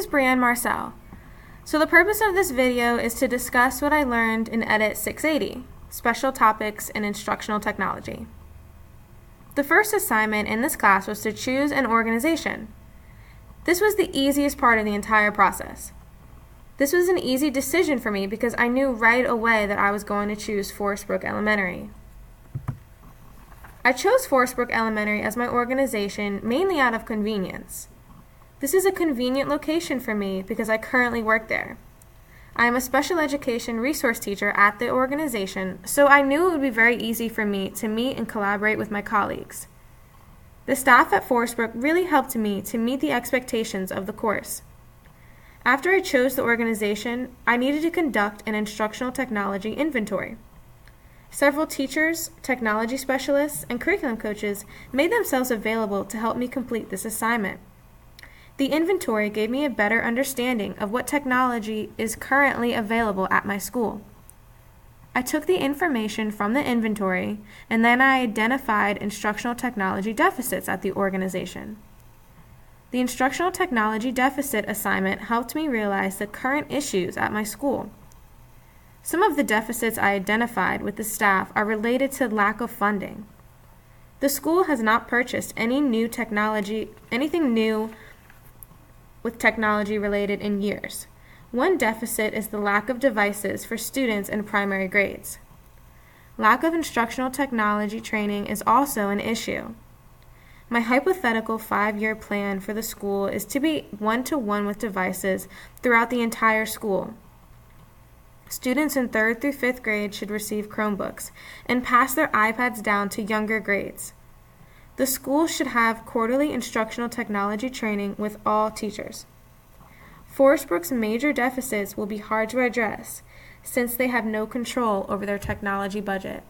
Brienne Marcel. So the purpose of this video is to discuss what I learned in Edit 680, Special Topics in Instructional Technology. The first assignment in this class was to choose an organization. This was the easiest part of the entire process. This was an easy decision for me because I knew right away that I was going to choose Forest Brook Elementary. I chose Forest Brook Elementary as my organization mainly out of convenience. This is a convenient location for me because I currently work there. I am a special education resource teacher at the organization, so I knew it would be very easy for me to meet and collaborate with my colleagues. The staff at Forest Brook really helped me to meet the expectations of the course. After I chose the organization, I needed to conduct an instructional technology inventory. Several teachers, technology specialists, and curriculum coaches made themselves available to help me complete this assignment. The inventory gave me a better understanding of what technology is currently available at my school. I took the information from the inventory and then I identified instructional technology deficits at the organization. The instructional technology deficit assignment helped me realize the current issues at my school. Some of the deficits I identified with the staff are related to lack of funding. The school has not purchased anything new with technology related in years. One deficit is the lack of devices for students in primary grades. Lack of instructional technology training is also an issue. My hypothetical 5-year plan for the school is to be one-to-one with devices throughout the entire school. Students in 3rd through 5th grade should receive Chromebooks and pass their iPads down to younger grades. The school should have quarterly instructional technology training with all teachers. Forest Brook's major deficits will be hard to address since they have no control over their technology budget.